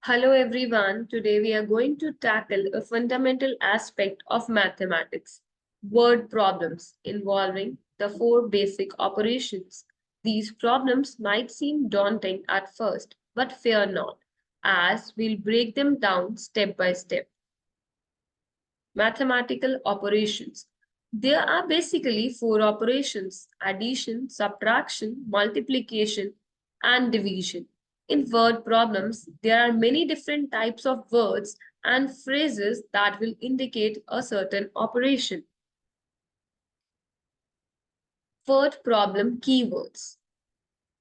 Hello everyone. Today we are going to tackle a fundamental aspect of mathematics, word problems involving the four basic operations. These problems might seem daunting at first, but fear not, as we'll break them down step by step. Mathematical operations. There are basically four operations: addition, subtraction, multiplication, and division. In word problems, there are many different types of words and phrases that will indicate a certain operation. Word problem keywords.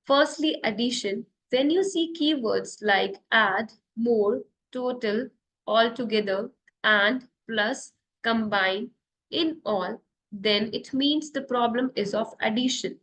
Firstly, addition. When you see keywords like add, more, total, altogether, and, plus, combine, in all, then it means the problem is of addition.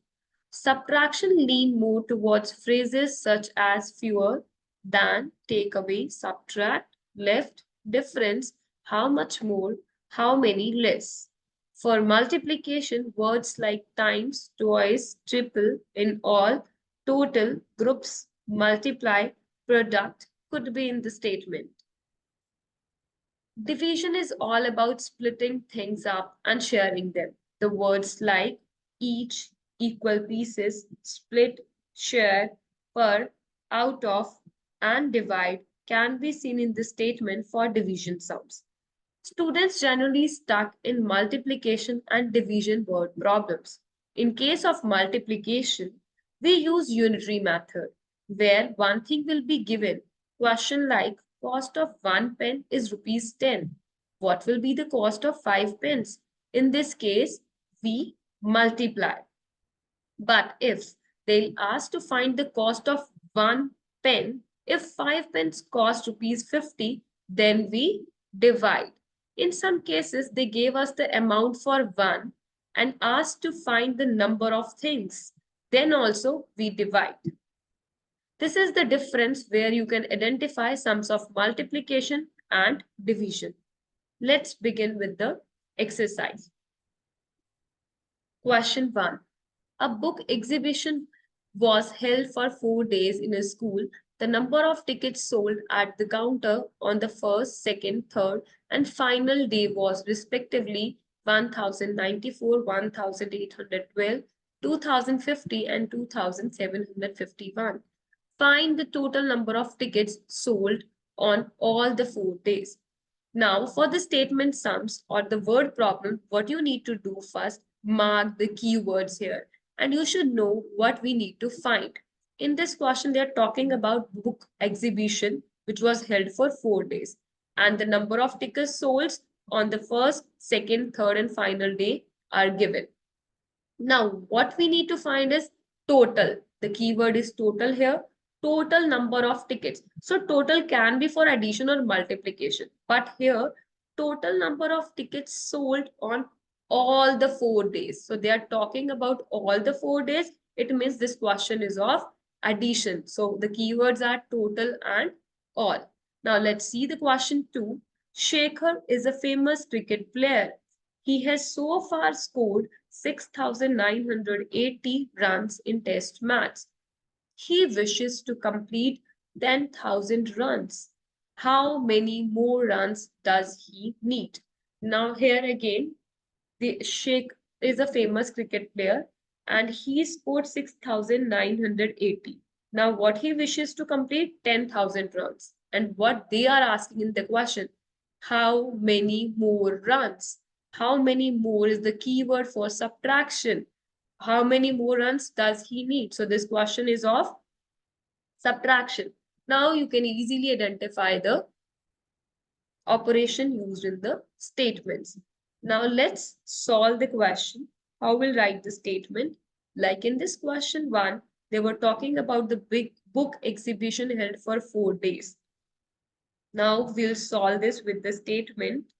Subtraction lean more towards phrases such as fewer, than, take away, subtract, left, difference, how much more, how many less. For multiplication, words like times, twice, triple, in all, total, groups, multiply, product could be in the statement. Division is all about splitting things up and sharing them. The words like each, equal pieces, split, share, per, out of, and divide can be seen in the statement for division sums. Students generally stuck in multiplication and division word problems. In case of multiplication, we use unitary method, where one thing will be given. Question like cost of 1 pen is rupees 10. What will be the cost of 5 pence? In this case, we multiply. But if they'll ask to find the cost of 1 pen, if 5 pence cost rupees 50, then we divide. In some cases, they gave us the amount for one and asked to find the number of things. Then also we divide. This is the difference where you can identify sums of multiplication and division. Let's begin with the exercise. Question 1. A book exhibition was held for 4 days in a school. The number of tickets sold at the counter on the first, second, third, and final day was respectively 1094, 1812, 2050, and 2751. Find the total number of tickets sold on all the 4 days. Now, for the statement sums or the word problem, what you need to do first, mark the keywords here. And you should know what we need to find. In this question, they are talking about book exhibition, which was held for 4 days. And the number of tickets sold on the first, second, third, and final day are given. Now, what we need to find is total. The keyword is total here. Total number of tickets. So total can be for addition or multiplication. But here, total number of tickets sold on all the 4 days. So they are talking about all the 4 days. It means this question is of addition. So the keywords are total and all. Now let's see the question 2. Shekhar is a famous cricket player. He has so far scored 6,980 runs in test matches. He wishes to complete 10,000 runs. How many more runs does he need? Now here again, the Sheikh is a famous cricket player and he scored 6,980. Now what he wishes to complete 10,000 runs. And what they are asking in the question, how many more runs? How many more is the keyword for subtraction? How many more runs does he need? So this question is of subtraction. Now you can easily identify the operation used in the statements. Now let's solve the question. How we'll write the statement? Like in this question 1, they were talking about the big book exhibition held for 4 days. Now we'll solve this with the statement.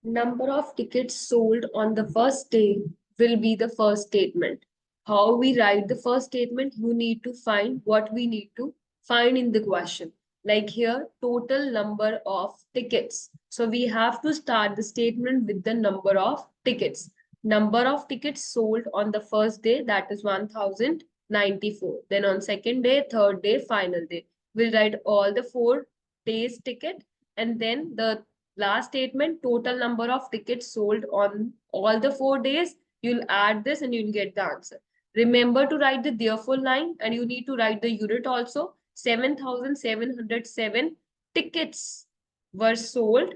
Number of tickets sold on the first day will be the first statement. How we write the first statement, you need to find what we need to find in the question. Like here, total number of tickets. So we have to start the statement with the number of tickets. Number of tickets sold on the first day, that is 1000. 94. Then on second day, third day, final day. We'll write all the 4 days ticket, and then the last statement, total number of tickets sold on all the 4 days. You'll add this and you'll get the answer. Remember to write the therefore line, and you need to write the unit also. 7,707 tickets were sold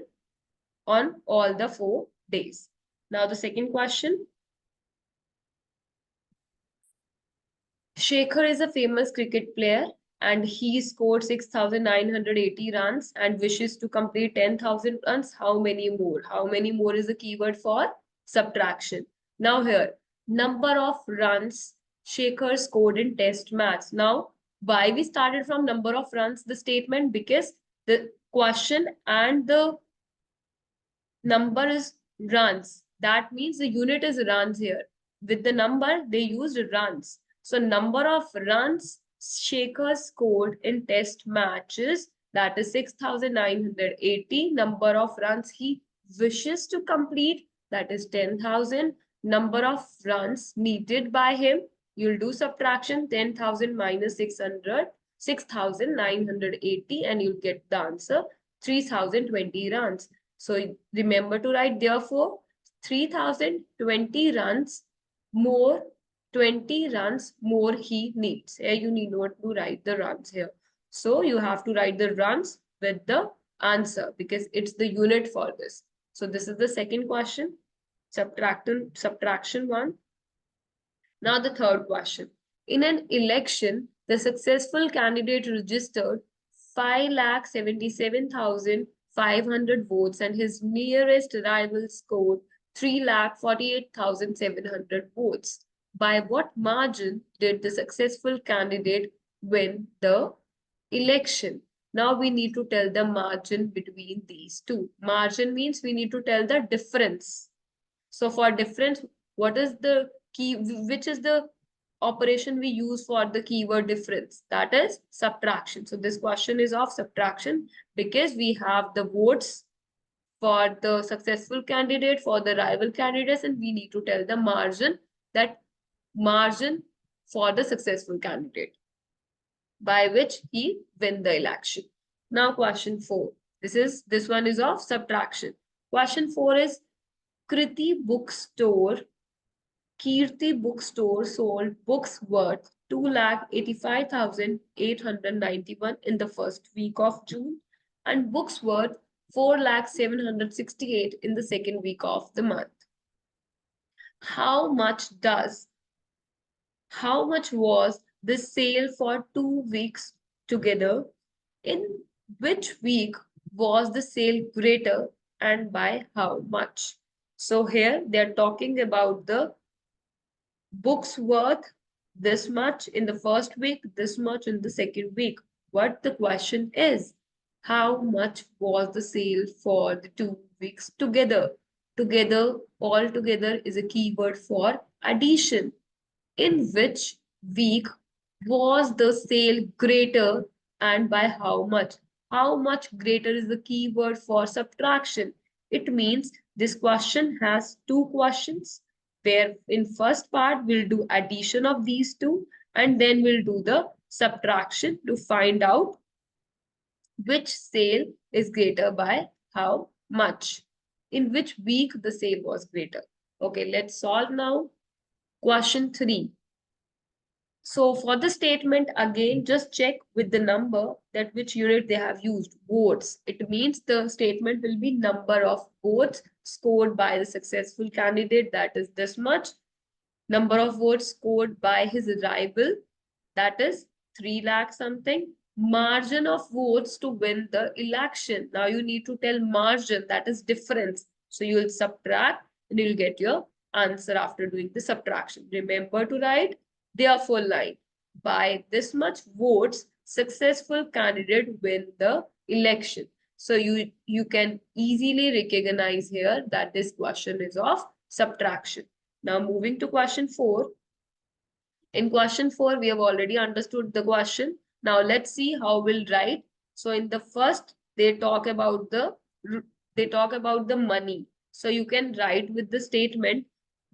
on all the 4 days. Now the second question. Shekhar is a famous cricket player and he scored 6,980 runs and wishes to complete 10,000 runs. How many more? How many more is the keyword for subtraction. Now here, number of runs Shekhar scored in test match. Now, why we started from number of runs, the statement? Because the question and the number is runs. That means the unit is runs here. With the number, they used runs. So number of runs Shekhar scored in test matches, that is 6,980. Number of runs he wishes to complete, that is 10,000. Number of runs needed by him, you'll do subtraction, 10,000 minus 600, 6,980, and you'll get the answer, 3,020 runs. So remember to write therefore 3,020 runs more, 20 runs more he needs. Here you need not to write the runs here. So you have to write the runs with the answer because it's the unit for this. So this is the second question, subtraction one. Now the third question. In an election, the successful candidate registered 5,77,500 votes and his nearest rival scored 3,48,700 votes. By what margin did the successful candidate win the election? Now we need to tell the margin between these two. Margin means we need to tell the difference. So for difference, what is the key, which is the operation we use for the keyword difference? That is subtraction. So this question is of subtraction because we have the votes for the successful candidate, for the rival candidates, and we need to tell the margin, that margin for the successful candidate by which he win the election. Now question 4. This one is of subtraction. Question 4 is Kirti bookstore sold books worth 2,85,891 in the first week of June and books worth 4,768 in the second week of the month. How much was the sale for 2 weeks together? In which week was the sale greater and by how much? So here they're talking about the books worth this much in the first week, this much in the second week. What the question is, how much was the sale for the 2 weeks together? Together, all together is a keyword for addition. In which week was the sale greater and by how much? How much greater is the keyword for subtraction? It means this question has 2 questions where in first part we'll do addition of these two and then we'll do the subtraction to find out which sale is greater by how much. In which week the sale was greater. Okay, let's solve now. Question 3. So for the statement, again, just check with the number that which unit they have used, votes. It means the statement will be number of votes scored by the successful candidate, that is this much. Number of votes scored by his rival, that is 3 lakh something. Margin of votes to win the election. Now you need to tell margin, that is difference. So you will subtract and you'll get your answer after doing the subtraction. Remember to write therefore line. By this much votes, successful candidate win the election. So you can easily recognize here that this question is of subtraction. Now moving to question 4. In question 4, we have already understood the question. Now let's see how we'll write. So in the first, they talk about the money. So you can write with the statement,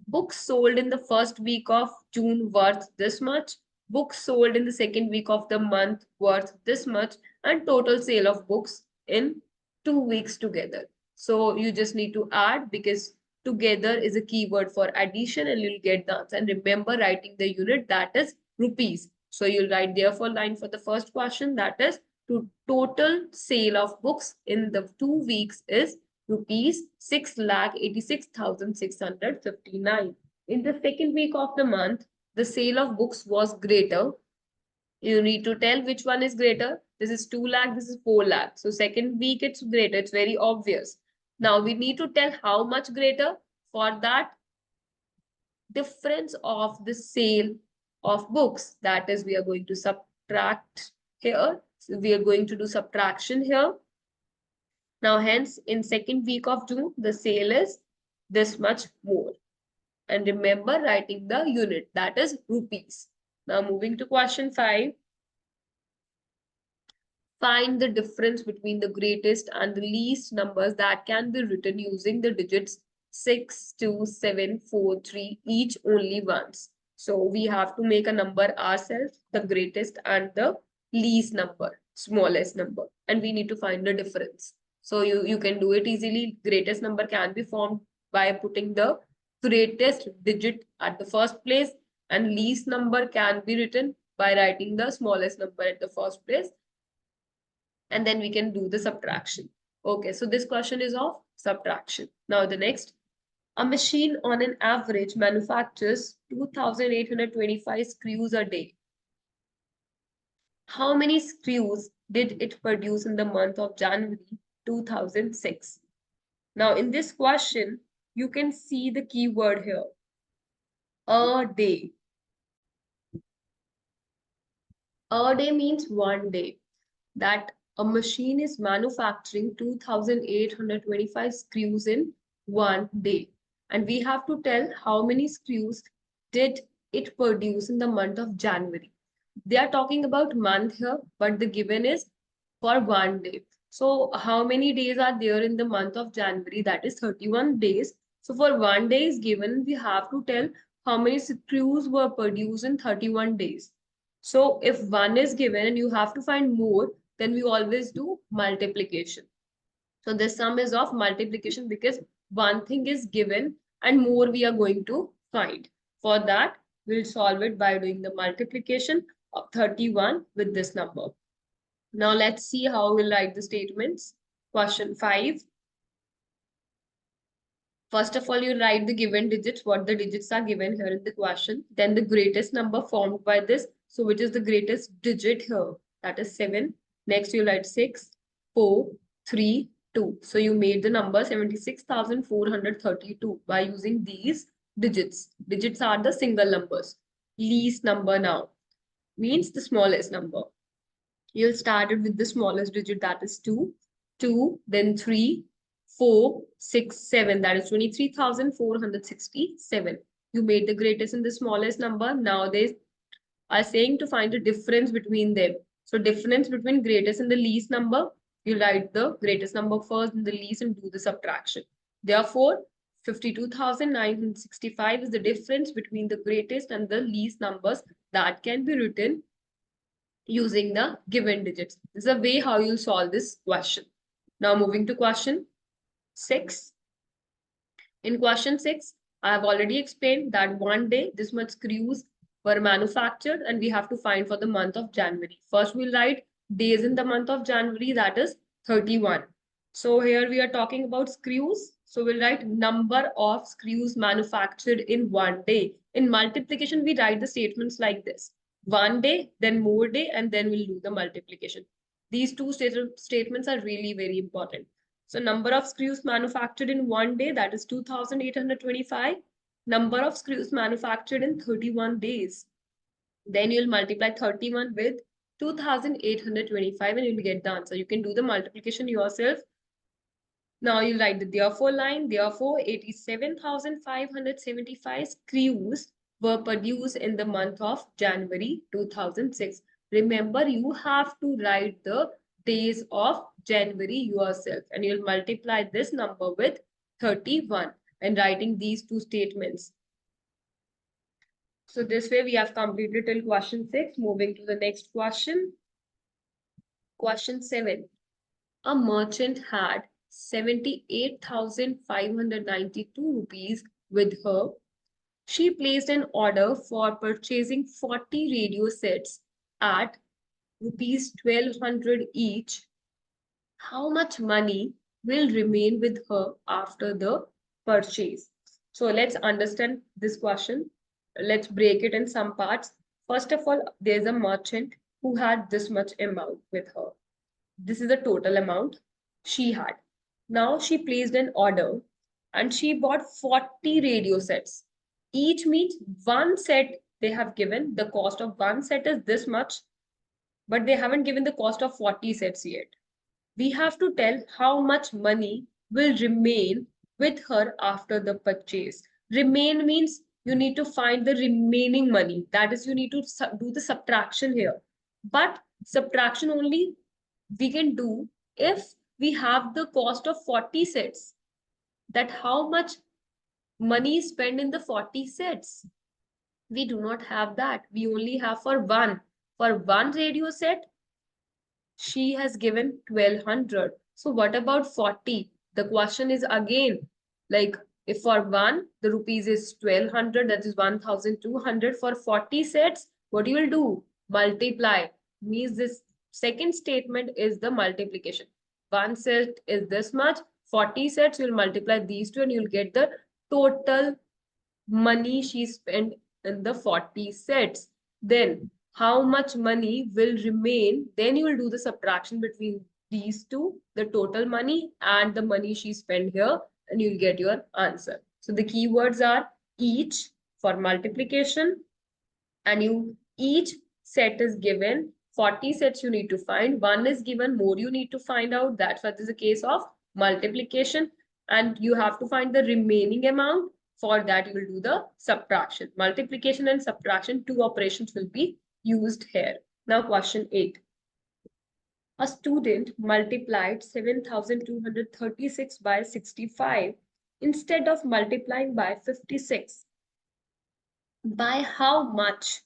books sold in the first week of June worth this much. books sold in the second week of the month worth this much, and total sale of books in 2 weeks together. So you just need to add, because together is a keyword for addition, and you'll get the answer. And remember writing the unit, that is rupees. So you'll write therefore line for the first question, that is to total sale of books in the 2 weeks is rupees 6,86,659. In the second week of the month, the sale of books was greater. You need to tell which one is greater. This is 2 lakh, this is 4 lakh. So second week it's greater, it's very obvious. Now we need to tell how much greater. For that, difference of the sale of books, that is we are going to subtract here. So we are going to do subtraction here. Now hence in second week of June, the sale is this much more. And remember writing the unit, that is rupees. Now moving to question 5. Find the difference between the greatest and the least numbers that can be written using the digits 6, 2, 7, 4, 3, each only once. So we have to make a number ourselves, the greatest and the least number, smallest number. And we need to find the difference. So you can do it easily. Greatest number can be formed by putting the greatest digit at the first place, and least number can be written by writing the smallest number at the first place, and then we can do the subtraction. Okay, so this question is of subtraction. Now the next, a machine on an average manufactures 2,825 screws a day. How many screws did it produce in the month of January 2006? Now in this question, you can see the keyword here, a day. A day means 1 day. That a machine is manufacturing 2,825 screws in 1 day. And we have to tell how many screws did it produce in the month of January. They are talking about month here, but the given is for 1 day. So how many days are there in the month of January? That is 31 days. So for 1 day is given, we have to tell how many screws were produced in 31 days. So if 1 is given and you have to find more, then we always do multiplication. So this sum is of multiplication, because one thing is given and more we are going to find. For that, we'll solve it by doing the multiplication of 31 with this number. Now let's see how we'll write the statements. Question 5. First of all, you write the given digits, what the digits are given here in the question. Then the greatest number formed by this. So which is the greatest digit here? That is 7. Next, you write 6, 4, 3, 2. So you made the number 76,432 by using these digits. Digits are the single numbers. Least number now means the smallest number. You'll start it with the smallest digit, that is 2, 2, then 3, 4, 6, 7. That is 23,467. You made the greatest and the smallest number. Now they are saying to find the difference between them. So difference between greatest and the least number, you write the greatest number first and the least and do the subtraction. Therefore, 52,965 is the difference between the greatest and the least numbers that can be written using the given digits. This is a way how you'll solve this question. Now moving to question 6. In question 6, I have already explained that 1 day this much screws were manufactured, and we have to find for the month of January. First we'll write days in the month of January, that is 31. So here we are talking about screws. So we'll write number of screws manufactured in 1 day. In multiplication, we write the statements like this. 1 day, then more day, and then we'll do the multiplication. These two statements are really very important. So number of screws manufactured in 1 day, that is 2,825. Number of screws manufactured in 31 days. Then you'll multiply 31 with 2,825 and you'll get the answer. You can do the multiplication yourself. Now you write the therefore line. Therefore, 87,575 screws were produced in the month of January 2006. Remember, you have to write the days of January yourself, and you'll multiply this number with 31 and writing these two statements. So this way we have completed till question 6. Moving to the next question. Question 7. A merchant had 78,592 rupees with her. She placed an order for purchasing 40 radio sets at rupees 1200 each. How much money will remain with her after the purchase? So let's understand this question. Let's break it in some parts. First of all, there's a merchant who had this much amount with her. This is the total amount she had. Now she placed an order and she bought 40 radio sets. Each means one set they have given. The cost of one set is this much, but they haven't given the cost of 40 sets yet. We have to tell how much money will remain with her after the purchase. Remain means you need to find the remaining money. That is, you need to do the subtraction here. But subtraction only we can do if we have the cost of 40 sets. That how much money is spent in the 40 sets. We do not have that. We only have for one. For one radio set, she has given 1200. So what about 40? The question is again, like if for one, the rupees is 1200, that is 1200. For 40 sets, what you will do? Multiply. Means this second statement is the multiplication. One set is this much. 40 sets, you'll multiply these two and you'll get the total money she spent in the 40 sets. Then how much money will remain? Then you will do the subtraction between these two, the total money and the money she spent here, and you'll get your answer. So the keywords are each for multiplication, and each set is given 40 sets you need to find. One is given, more you need to find out. That's what is a case of multiplication, and you have to find the remaining amount. For that, you will do the subtraction. Multiplication and subtraction, two operations will be used here. Now, question 8. A student multiplied 7,236 by 65 instead of multiplying by 56. By how much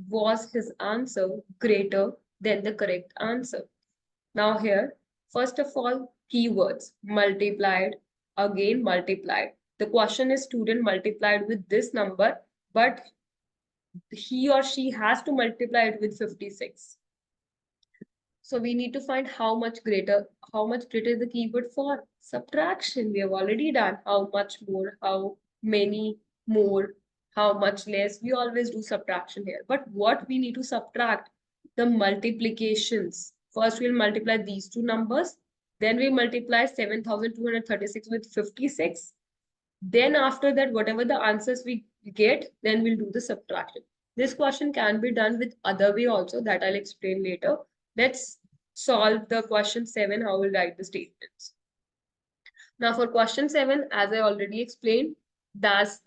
was his answer greater than the correct answer? Now here, first of all, keywords multiplied, again multiplied. The question is student multiplied with this number, but he or she has to multiply it with 56. So we need to find how much greater is the keyword for subtraction. We have already done how much more, how many more, how much less. We always do subtraction here. But what we need to subtract? The multiplications. First, we'll multiply these two numbers. Then we multiply 7,236 with 56. Then after that, whatever the answers we get, then we'll do the subtraction. This question can be done with other way also, that I'll explain later. Let's solve the question 7, how we'll write the statements. Now for question 7, as I already explained, that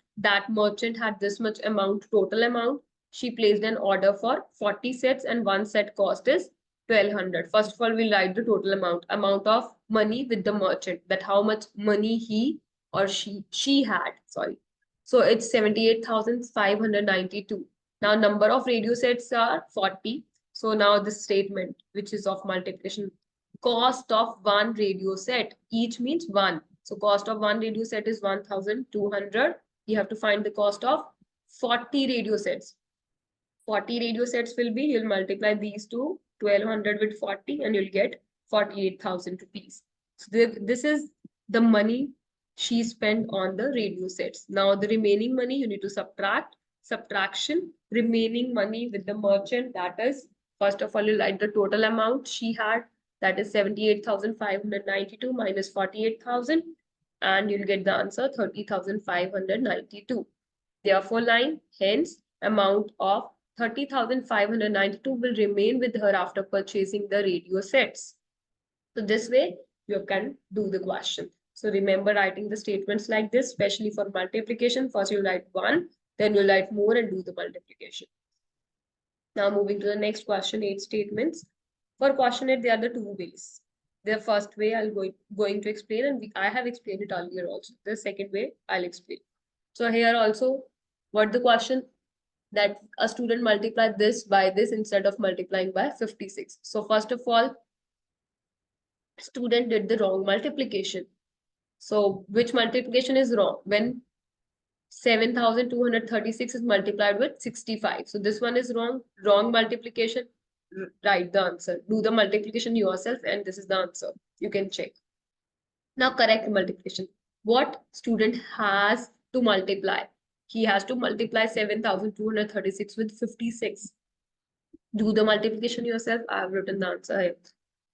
merchant had this much amount, total amount. She placed an order for 40 sets and one set cost is 1200. First of all, we'll write the total amount of money with the merchant, that how much money he or she had, sorry. So it's 78,592. Now number of radio sets are 40. So now this statement, which is of multiplication, cost of one radio set, each means one. So cost of one radio set is 1,200. You have to find the cost of 40 radio sets. 40 radio sets will be, you'll multiply these two, 1200 with 40, and you'll get 48,000 rupees. So this is the money she spent on the radio sets. Now the remaining money you need to subtraction, remaining money with the merchant, that is, first of all, you write the total amount she had, that is 78,592 minus 48,000, and you'll get the answer 30,592. Therefore, line, hence, amount of 30,592 will remain with her after purchasing the radio sets. So this way, you can do the question. So remember writing the statements like this, especially for multiplication. First, you write 1, then you write more and do the multiplication. Now moving to the next question, 8 statements. For question 8, there are the 2 ways. The first way I'll going to explain, and I have explained it earlier also. The second way I'll explain. So here also, what the question that a student multiply this by this instead of multiplying by 56. So first of all, student did the wrong multiplication. So which multiplication is wrong? When 7,236 is multiplied with 65. So this one is wrong. Wrong multiplication. Write the answer. Do the multiplication yourself, and this is the answer. You can check. Now correct multiplication. What student has to multiply? He has to multiply 7,236 with 56. Do the multiplication yourself. I have written the answer here.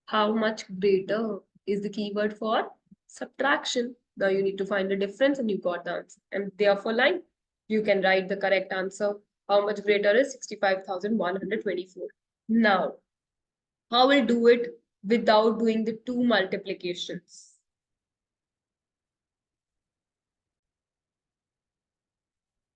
How much greater is the keyword for subtraction? Now you need to find the difference and you got the answer. And therefore, line, you can write the correct answer. How much greater is 65,124? Now, how will do it without doing the two multiplications?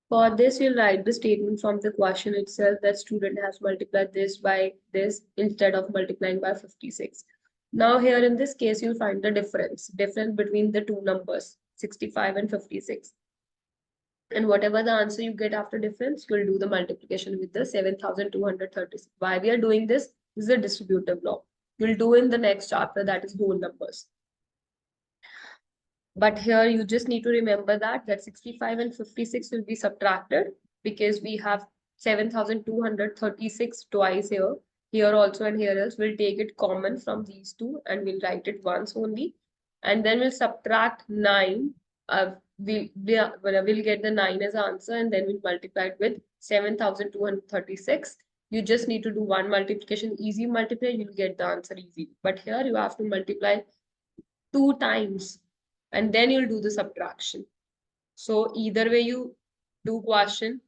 For this, you'll write the statement from the question itself that student has multiplied this by this instead of multiplying by 56. Now here in this case, you'll find the difference between the two numbers, 65 and 56. And whatever the answer you get after difference, you'll do the multiplication with the 7,236. Why we are doing this? This is a distributive law. You'll do in the next chapter, that is whole numbers. But here you just need to remember that 65 and 56 will be subtracted because we have 7,236 twice here. Here also and here else. We'll take it common from these two and we'll write it once only. And then we'll subtract 9. We'll get the 9 as answer and then we'll multiply it with 7,236. You just need to do one multiplication, easy multiply, you'll get the answer easy. But here you have to multiply 2 times and then you'll do the subtraction. So either way you do question,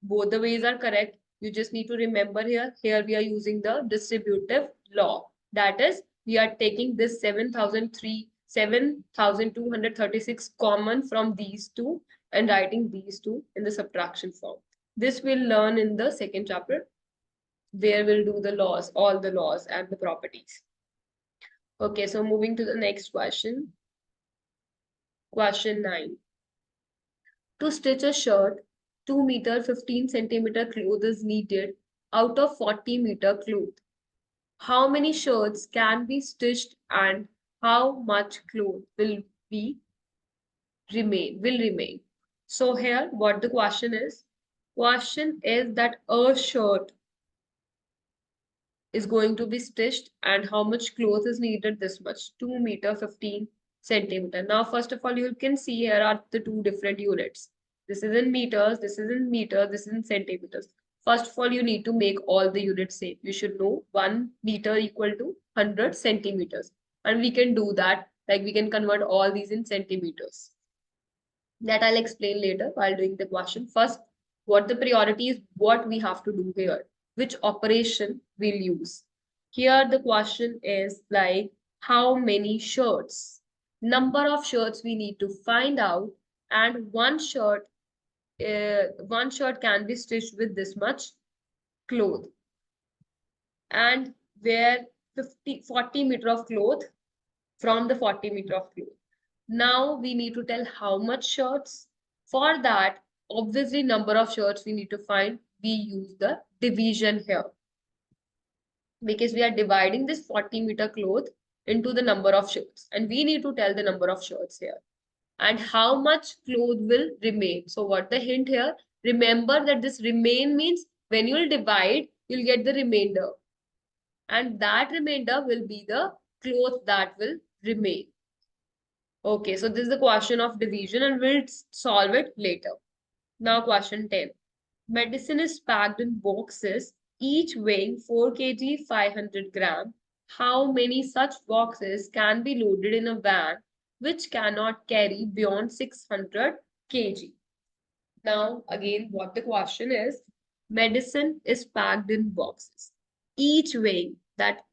both the ways are correct. You just need to remember here we are using the distributive law. That is, we are taking this 7,236 common from these two and writing these two in the subtraction form. This we'll learn in the second chapter, where we'll do the laws, all the laws and the properties. Okay, so moving to the next question. Question 9. To stitch a shirt, 2 meter 15 centimeter cloth is needed out of 40 meter cloth. How many shirts can be stitched and how much cloth will remain? So here what the question is that a shirt is going to be stitched and how much cloth is needed, this much, 2 meter 15 centimeter. Now first of all you can see here are the two different units. This is in meters, this is in meters, this is in centimeters. First of all you need to make all the units same. You should know 1 meter equal to 100 centimeters, and we can do that, like we can convert all these in centimeters. That I'll explain later while doing the question. First, what the priority is, what we have to do here, which operation we'll use. Here the question is like how many shirts, number of shirts we need to find out, and one shirt can be stitched with this much cloth, and where 40 meter of cloth from the 40 meter of cloth. Now we need to tell how much shirts. For that, obviously number of shirts we need to find. We use the division here because we are dividing this 40 meter cloth into the number of shirts, and we need to tell the number of shirts here and how much cloth will remain. So what the hint here? Remember that this remain means when you will divide, you'll get the remainder, and that remainder will be the cloth that will remain. Okay, so this is the question of division and we'll solve it later. Now question 10. Medicine is packed in boxes, each weighing 4 kg 500 gram. How many such boxes can be loaded in a van which cannot carry beyond 600 kg? Now again what the question is, medicine is packed in boxes. Each weighing, that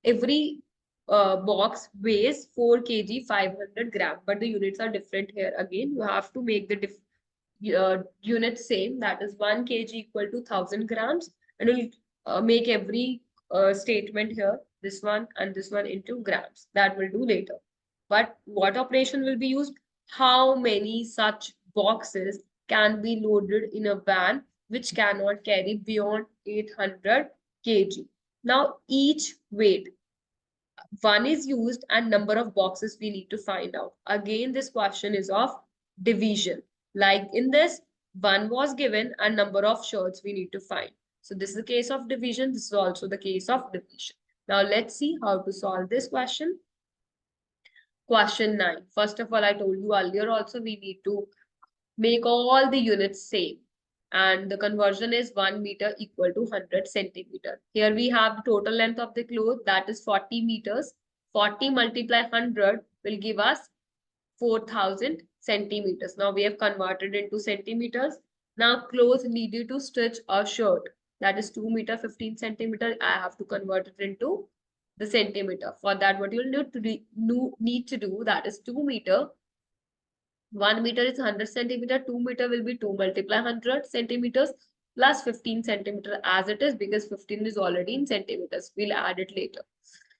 every box weighs 4 kg 500 gram, but the units are different here. Again you have to make the units same, that is 1 kg equal to 1000 grams, and we'll make every statement here, this one and this one, into grams. That will do later. But what operation will be used? How many such boxes can be loaded in a van which cannot carry beyond 800 kg. Now, each weight, one is used and number of boxes we need to find out. Again, this question is of division. Like in this, one was given and number of shirts we need to find. So this is the case of division. This is also the case of division. Now let's see how to solve this question. Question 9. First of all, I told you earlier also we need to make all the units same. And the conversion is 1 meter equal to 100 centimeter. Here we have the total length of the cloth, that is 40 meters. 40 multiply 100 will give us 4000 centimeters. Now we have converted into centimeters. Now cloth needed to stitch a shirt, that is 2 meter 15 centimeter. I have to convert it into the centimeter. For that, what you'll need to do, that is 2 meter. 1 meter is 100 centimeter. 2 meter will be 2 multiply 100 centimeters plus 15 centimeter as it is, because 15 is already in centimeters. We'll add it later.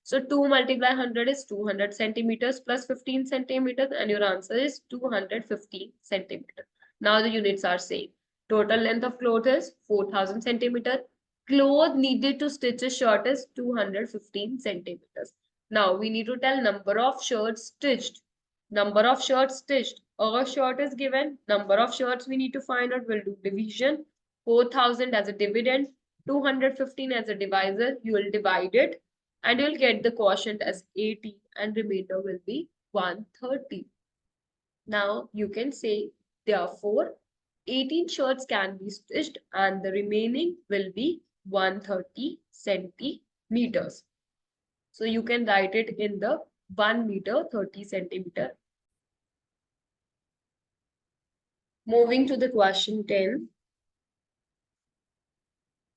So 2 multiply 100 is 200 centimeters plus 15 centimeters, and your answer is 215 centimeters. Now the units are same. Total length of cloth is 4000 centimeters. Cloth needed to stitch a shirt is 215 centimeters. Now we need to tell number of shirts stitched. Number of shirts stitched. A shirt is given. Number of shirts we need to find out. We'll do division. 4000 as a dividend. 215 as a divisor. You will divide it and you'll get the quotient as 80 and remainder will be 130. Now you can say, therefore, 18 shirts can be stitched and the remaining will be 130 centimeters. So you can write it in the 1 meter 30 centimeter. Moving to the question 10.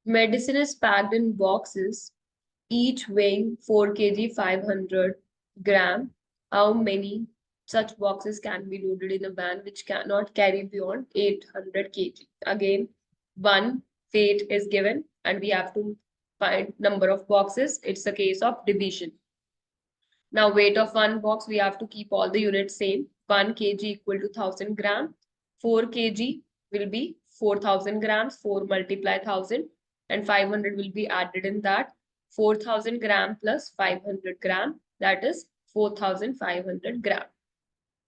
Medicine is packed in boxes, each weighing 4 kg 500 gram. How many such boxes can be loaded in a van which cannot carry beyond 800 kg? Again, one weight is given and we have to find number of boxes. It's a case of division. Now, weight of one box, we have to keep all the units same. 1 kg equal to 1000 gram. 4 kg will be 4000 grams. 4 multiply 1000 and 500 will be added in that. 4000 gram plus 500 gram, that is 4500 gram.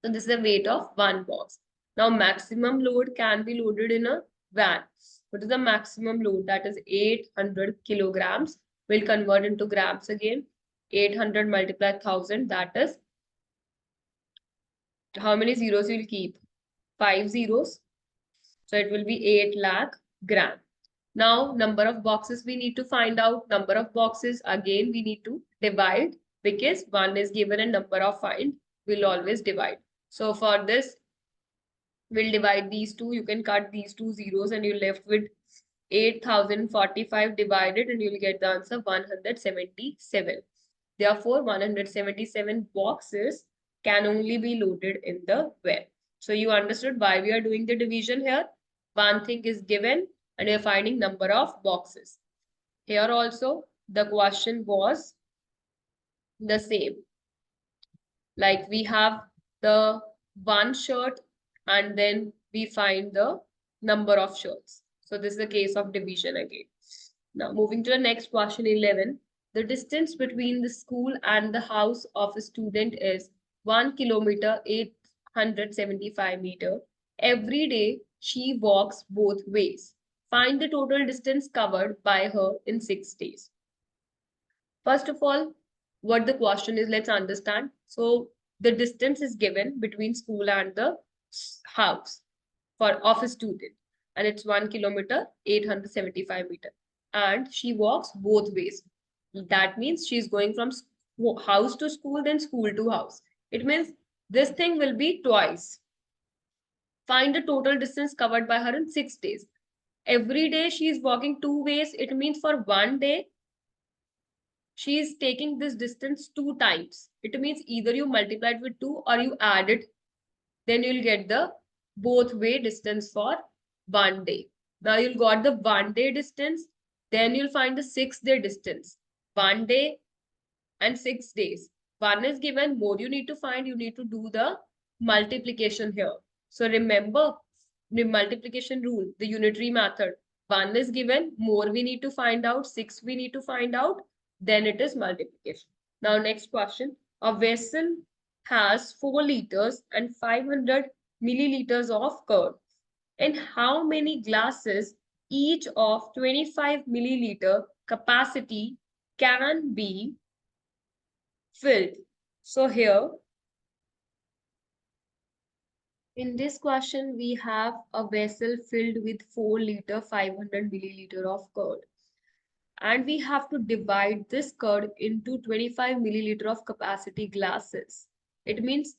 So this is the weight of one box. Now maximum load can be loaded in a van. What is the maximum load? That is 800 kilograms. We'll convert into grams again. 800 multiply 1000, that is, how many zeros you'll keep? 5 zeros. So it will be 8 lakh gram. Now, number of boxes we need to find out. Number of boxes, again, we need to divide because one is given a number of find. We'll always divide. So for this, we'll divide these two. You can cut these two zeros and you're left with 8045 divided and you'll get the answer 177. Therefore, 177 boxes can only be loaded in the van. So you understood why we are doing the division here. One thing is given and we are finding number of boxes. Here also, the question was the same. Like we have the one shirt and then we find the number of shirts. So this is the case of division again. Now moving to the next question 11. The distance between the school and the house of a student is 1 kilometer 875 meter. Every day she walks both ways. Find the total distance covered by her in 6 days. First of all, what the question is, let's understand. So the distance is given between school and the house of a student. And it's 1 kilometer, 875 meter. And she walks both ways. That means she's going from house to school, then school to house. It means this thing will be twice. Find the total distance covered by her in 6 days. Every day she is walking 2 ways. It means for 1 day, she is taking this distance 2 times. It means either you multiply it with 2 or you add it. Then you'll get the both way distance for 1 day. Now you'll got the 1 day distance. Then you'll find the 6 day distance. 1 day and 6 days. One is given, more you need to find, you need to do the multiplication here. So remember the multiplication rule, the unitary method. 1 is given, more we need to find out, 6 we need to find out, then it is multiplication. Now next question. A vessel has 4 liters and 500 milliliters of curd. And how many glasses each of 25 milliliter capacity can be filled? So here, in this question, we have a vessel filled with 4 liter 500 milliliter of curd. And we have to divide this curd into 25 milliliter of capacity glasses. It means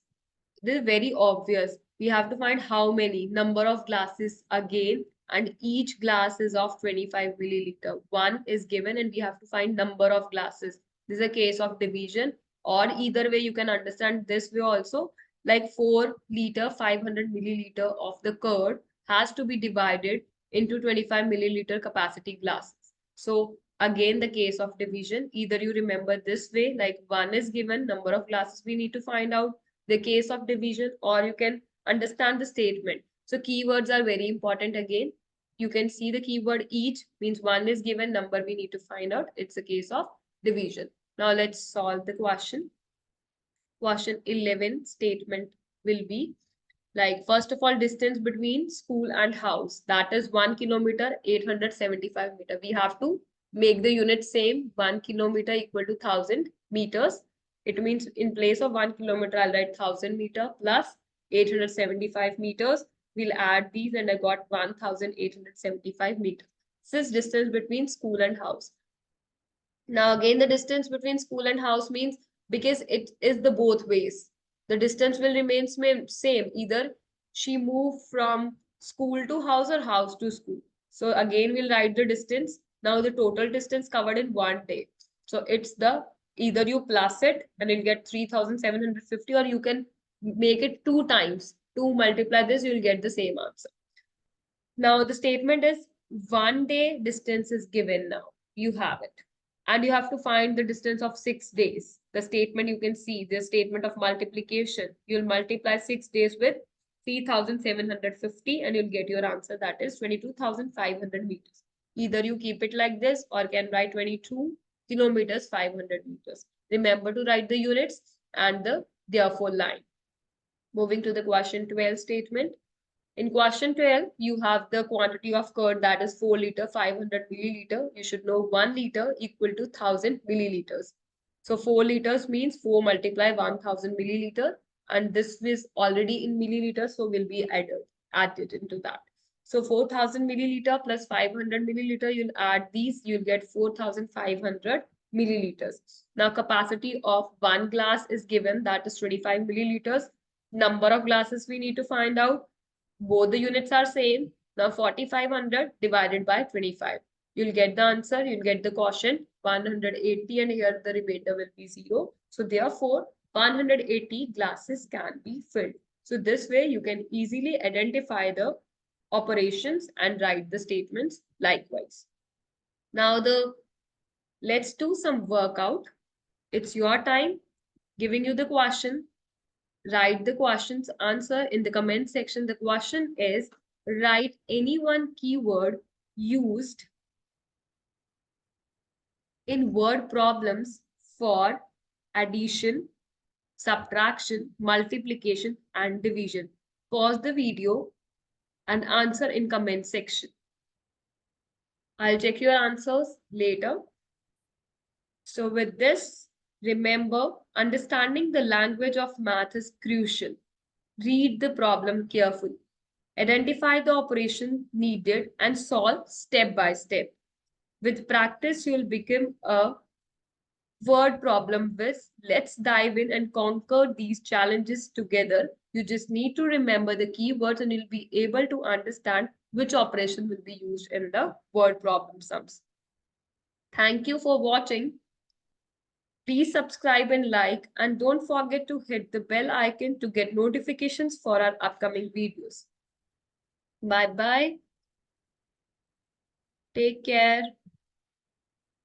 this is very obvious. We have to find how many number of glasses again, and each glass is of 25 milliliter. One is given and we have to find number of glasses. This is a case of division, or either way you can understand this way also, like 4 liter 500 milliliter of the curd has to be divided into 25 milliliter capacity glasses. So again, the case of division, either you remember this way, like 1 is given, number of glasses we need to find out, the case of division, or you can understand the statement. So keywords are very important again. You can see the keyword each means 1 is given, number we need to find out. It's a case of division. Now let's solve the question. Question 11 statement will be like, first of all, distance between school and house, that is 1 kilometer, 875 meter. We have to make the unit same. 1 kilometer equal to 1000 meters. It means in place of 1 kilometer, I'll write 1000 meter plus 875 meters. We'll add these and I got 1875 meters. This is distance between school and house. Now again, the distance between school and house means, because it is the both ways, the distance will remain same. Either she moved from school to house or house to school. So again, we'll write the distance. Now the total distance covered in 1 day. So it's the, either you plus it and you'll get 3750, or you can make it 2 times. 2 multiply this, you'll get the same answer. Now the statement is 1 day distance is given now. You have it. And you have to find the distance of 6 days. The statement you can see, the statement of multiplication. You'll multiply 6 days with 3750 and you'll get your answer, that is 22,500 meters. Either you keep it like this or can write 22 kilometers 500 meters. Remember to write the units and the therefore line. Moving to the question 12 statement. In question 12, you have the quantity of curd, that is 4 liter 500 milliliter. You should know 1 liter equal to 1000 milliliters. So 4 liters means 4 multiply 1000 milliliter, and this is already in milliliters, so will be added into that. So 4000 milliliter plus 500 milliliter, you'll add these, you'll get 4500 milliliters. Now capacity of one glass is given, that is 25 milliliters. Number of glasses we need to find out. Both the units are same. Now 4500 divided by 25. You'll get the answer. You'll get the quotient 180, and here the remainder will be 0. So therefore 180 glasses can be filled. So this way you can easily identify the operations and write the statements likewise. Now let's do some workout. It's your time. Giving you the question. Write the question's answer in the comment section. The question is, write any one keyword used in word problems for addition, subtraction, multiplication, and division. Pause the video and answer in comment section. I'll check your answers later. So with this, remember, understanding the language of math is crucial. Read the problem carefully. Identify the operation needed and solve step by step. With practice, you'll become a word problem whiz. Let's dive in and conquer these challenges together. You just need to remember the keywords and you'll be able to understand which operation will be used in the word problem sums. Thank you for watching. Please subscribe and like, and don't forget to hit the bell icon to get notifications for our upcoming videos. Bye-bye. Take care.